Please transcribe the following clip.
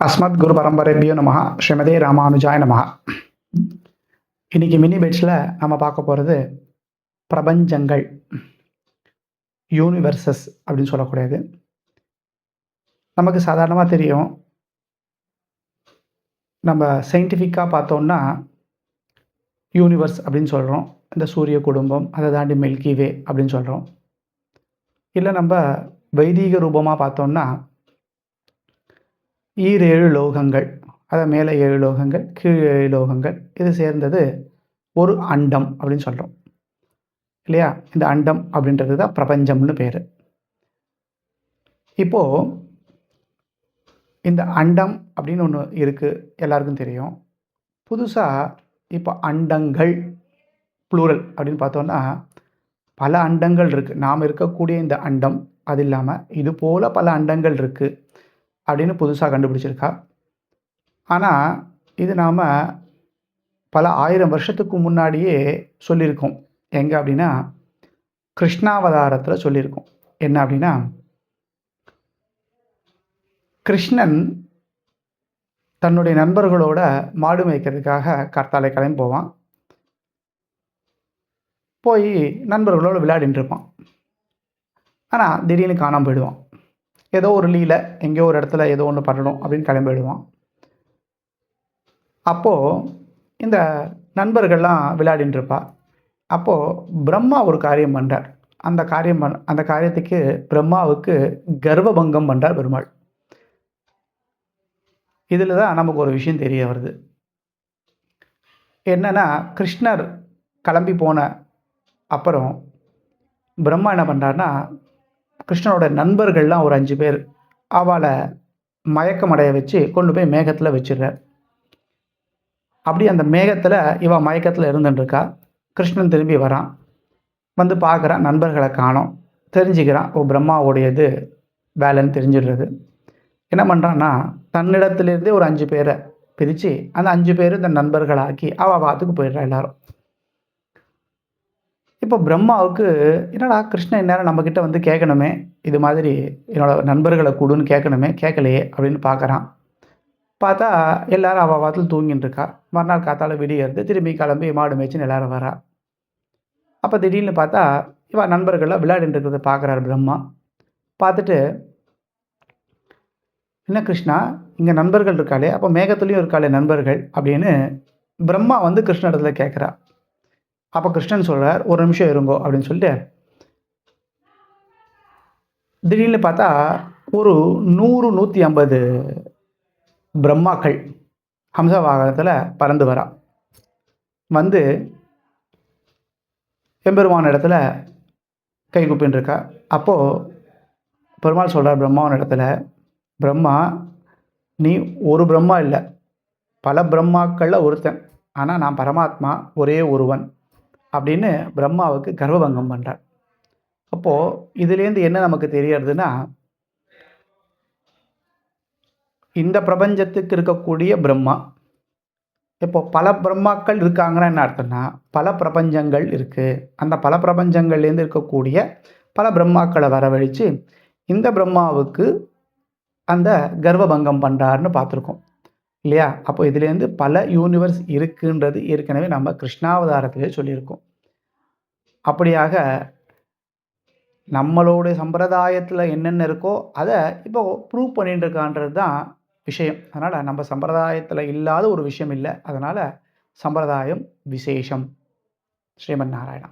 அஸ்மத் குரு பரம்பரைபியோ நமஹ. ஸ்ரீமதே ராமானுஜாய நமஹ. இன்னைக்கு மினி பெட்ஸில் நம்ம பார்க்க போகிறது பிரபஞ்சங்கள், யூனிவர்சஸ் அப்படின்னு சொல்லக்கூடியது. நமக்கு சாதாரணமாக தெரியும், நம்ம சயின்டிஃபிக்காக பார்த்தோம்னா யூனிவர்ஸ் அப்படின்னு சொல்கிறோம். இந்த சூரிய குடும்பம், அதை தாண்டி மில்கி வே அப்படின்னு சொல்கிறோம். இல்லை நம்ம வைதீக ரூபமாக பார்த்தோம்னா ஈரேழு லோகங்கள், அதை மேலே 7 லோகங்கள், கீழே 7 லோகங்கள், இது சேர்ந்தது ஒரு அண்டம் அப்படின்னு சொல்கிறோம் இல்லையா? இந்த அண்டம் அப்படின்றது தான் பிரபஞ்சம்னு பேர். இப்போது இந்த அண்டம் அப்படின்னு ஒன்று இருக்குது, எல்லாருக்கும் தெரியும். புதுசாக இப்போ அண்டங்கள் ப்ளூரல் அப்படின்னு பார்த்தோன்னா பல அண்டங்கள் இருக்குது. நாம் இருக்கக்கூடிய இந்த அண்டம், அது இல்லாமல் இது போல் பல அண்டங்கள் இருக்குது அப்படின்னு புதுசாக கண்டுபிடிச்சிருக்கா. ஆனால் இது நாம் பல 1000 வருஷத்துக்கு முன்னாடியே சொல்லியிருக்கோம். எங்கே அப்படின்னா கிருஷ்ணாவதாரத்தில் சொல்லியிருக்கோம். என்ன அப்படின்னா, கிருஷ்ணன் தன்னுடைய நண்பர்களோட மாடு மேய்க்கிறதுக்காக கார்த்தாலை கிளம்பி போவான். போய் நண்பர்களோடு விளையாடிட்டு இருப்பான். ஆனால் திடீர்னு காணாமல் போயிடுவான். ஏதோ ஒரு லீலை, எங்கேயோ ஒரு இடத்துல ஏதோ ஒன்று பண்ணணும் அப்படின்னு கிளம்பி போயிடுவான். அப்போது இந்த நண்பர்கள்லாம் விளையாடின்னு இருப்பா. அப்போது பிரம்மா ஒரு காரியம் பண்ணுறார். அந்த காரியத்துக்கு பிரம்மாவுக்கு கர்வபங்கம் பண்ணுறார் பெருமாள். இதில் தான் நமக்கு ஒரு விஷயம் தெரிய வருது. என்னென்னா, கிருஷ்ணர் கிளம்பி போன அப்புறம் பிரம்மா என்ன பண்ணுறாருன்னா, கிருஷ்ணனோட நண்பர்கள்லாம் ஒரு 5 பேர் அவளை மயக்கமடைய வச்சு கொண்டு போய் மேகத்தில் வச்சிடுறார். அப்படி அந்த மேகத்தில் இவன் மயக்கத்தில் இருந்துட்டுருக்கா. கிருஷ்ணன் திரும்பி வரான், வந்து பார்க்குறான், நண்பர்களை காணோம். தெரிஞ்சுக்கிறான், ஓ பிரம்மாவுடையது வேலைன்னு தெரிஞ்சிடுறது. என்ன பண்ணுறான்னா, தன்னிடத்துலேருந்தே ஒரு 5 பேரை பிரித்து அந்த 5 பேரும் தன் நண்பர்களாக்கி அவள் வாத்துக்கு போயிடுறா எல்லாரும். இப்போ பிரம்மாவுக்கு என்னடா கிருஷ்ணன் இந்நேரம் நம்மக்கிட்ட வந்து கேட்கணுமே, இது மாதிரி என்னோடய நண்பர்களை கொடுன்னு கேட்கணுமே, கேட்கலையே அப்படின்னு பார்க்குறான். பார்த்தா எல்லாரும் அவள் வாத்தில் தூங்கின்னு இருக்கா. மறுநாள் காத்தால விடியறது, திரும்பி கிளம்பி மாடு மேய்ச்சின்னு எல்லாரும் வரா. அப்போ திடீர்னு பார்த்தா இவன் நண்பர்கள்லாம் விளையாடிட்டு இருக்கிறத பார்க்குறாரு பிரம்மா. பார்த்துட்டு, என்ன கிருஷ்ணா, இங்கே நண்பர்கள் இருக்காளே, அப்போ மேகத்துலேயும் இருக்காளே நண்பர்கள் அப்படின்னு பிரம்மா வந்து கிருஷ்ணனிடத்தில் கேட்குறா. அப்போ கிருஷ்ணன் சொல்கிறார், ஒரு நிமிஷம் இருங்கோ அப்படின்னு சொல்லிட்டு திடீர்னு பார்த்தா ஒரு 100 150 பிரம்மாக்கள் ஹம்ச வாகனத்தில் பறந்து வரா. வந்து எம்பெருமான இடத்துல கை கூப்பின்னு இருக்கா. அப்போது பெருமாள் சொல்கிறார் பிரம்மாவின் இடத்துல, பிரம்மா நீ ஒரு பிரம்மா இல்லை, பல பிரம்மாக்களில் ஒருத்தன், ஆனால் நான் பரமாத்மா ஒரே ஒருவன் அப்படின்னு பிரம்மாவுக்கு கர்வபங்கம் பண்ணுறார். அப்போது இதுலேருந்து என்ன நமக்கு தெரியறதுன்னா, இந்த பிரபஞ்சத்துக்கு இருக்கக்கூடிய பிரம்மா, இப்போ பல பிரம்மாக்கள் இருக்காங்கன்னா என்ன அர்த்தம்னா, பல பிரபஞ்சங்கள் இருக்குது. அந்த பல பிரபஞ்சங்கள்லேருந்து இருக்கக்கூடிய பல பிரம்மாக்களை வரவழைச்சு இந்த பிரம்மாவுக்கு அந்த கர்வபங்கம் பண்ணுறாருன்னு பார்த்துருக்கோம் இல்லையா? அப்போ இதுலேருந்து பல யூனிவர்ஸ் இருக்குன்றது ஏற்கனவே நம்ம கிருஷ்ணாவதாரத்திலே சொல்லியிருக்கோம். அப்படியாக நம்மளுடைய சம்பிரதாயத்தில் என்னென்ன இருக்கோ அதை இப்போ ப்ரூவ் பண்ணிட்டு இருக்கான்றது தான் விஷயம். அதனால் நம்ம சம்பிரதாயத்தில் இல்லாத ஒரு விஷயம் இல்லை. அதனால் சம்பிரதாயம் விசேஷம். ஸ்ரீமன் நாராயணா.